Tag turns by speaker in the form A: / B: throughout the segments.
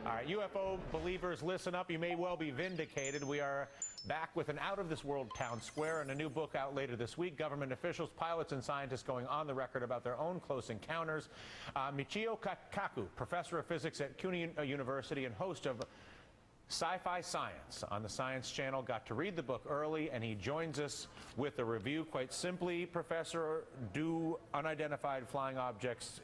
A: All right, UFO believers, listen up. You may well be vindicated. We are back with an out-of-this-world town square and a new book out later this week. Government officials, pilots, and scientists going on the record about their own close encounters. Michio Kaku, professor of physics at CUNY University and host of Sci-Fi Science on the Science Channel, got to read the book early, and he joins us with a review. Quite simply, Professor, do unidentified flying objects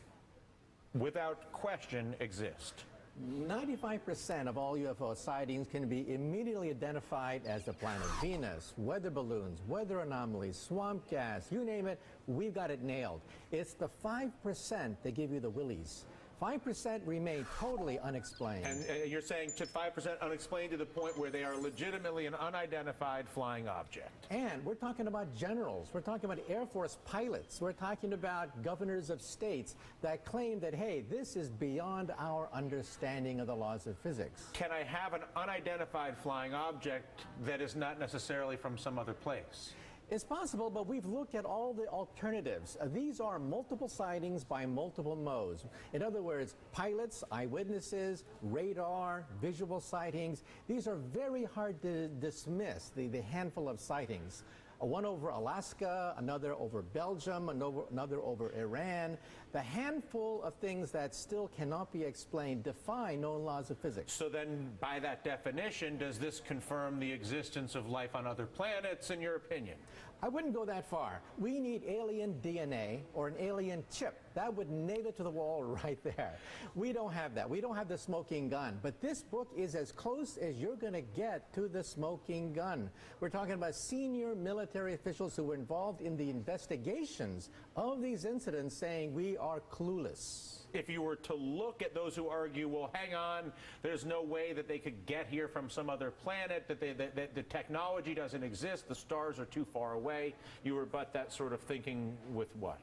A: without question exist?
B: 95% of all UFO sightings can be immediately identified as the planet Venus, weather balloons, weather anomalies, swamp gas, you name it, we've got it nailed. It's the 5% that give you the willies. 5% remain totally unexplained.
A: And you're saying to 5% unexplained to the point where they are legitimately an unidentified flying object.
B: And we're talking about generals. We're talking about Air Force pilots. We're talking about governors of states that claim that, hey, this is beyond our understanding of the laws of physics.
A: Can I have an unidentified flying object that is not necessarily from some other place?
B: It's possible, but we've looked at all the alternatives. These are multiple sightings by multiple modes. In other words, pilots, eyewitnesses, radar, visual sightings. These are very hard to dismiss, the handful of sightings. One over Alaska, another over Belgium, another over Iran. The handful of things that still cannot be explained defy known laws of physics.
A: So then, by that definition, does this confirm the existence of life on other planets, in your opinion?
B: I wouldn't go that far. We need alien DNA or an alien chip. That would nail it to the wall right there. We don't have that. We don't have the smoking gun. But this book is as close as you're going to get to the smoking gun. We're talking about senior military officials who were involved in the investigations of these incidents saying we are clueless.
A: If you were to look at those who argue, well, hang on, there's no way that they could get here from some other planet, that the technology doesn't exist, the stars are too far away, you rebut that sort of thinking with what?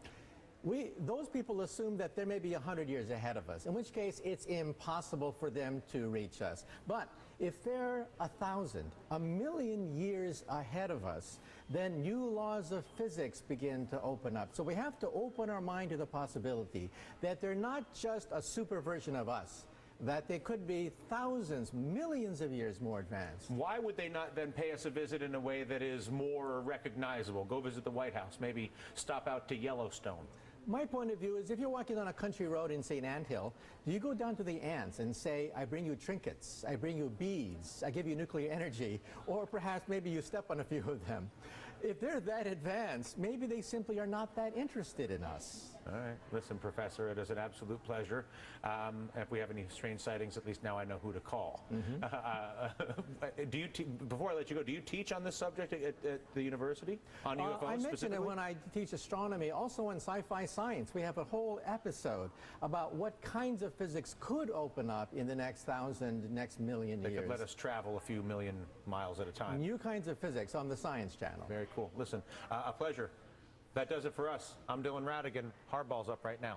B: Those people assume that there may be 100 years ahead of us, in which case it's impossible for them to reach us. But if they're 1,000, 1,000,000 years ahead of us, then new laws of physics begin to open up. So we have to open our mind to the possibility that they're not just a super version of us, that they could be thousands, millions of years more advanced.
A: Why would they not then pay us a visit in a way that is more recognizable? Go visit the White House, maybe stop out to Yellowstone.
B: My point of view is if you're walking on a country road in St. Anthill, do you go down to the ants and say, I bring you trinkets, I bring you beads, I give you nuclear energy, or perhaps maybe you step on a few of them? If they're that advanced, maybe they simply are not that interested in us.
A: All right. Listen, Professor, it is an absolute pleasure. If we have any strange sightings, at least now I know who to call. Before I let you go, do you teach on this subject at the university, on UFOs
B: I mentioned it when I teach astronomy. Also in Sci-Fi Science, we have a whole episode about what kinds of physics could open up in the next 1,000, next million years.
A: They could let us travel a few million miles at a time.
B: New kinds of physics on the Science Channel.
A: Very cool. Listen, a pleasure. That does it for us. I'm Dylan Radigan. Hardball's up right now.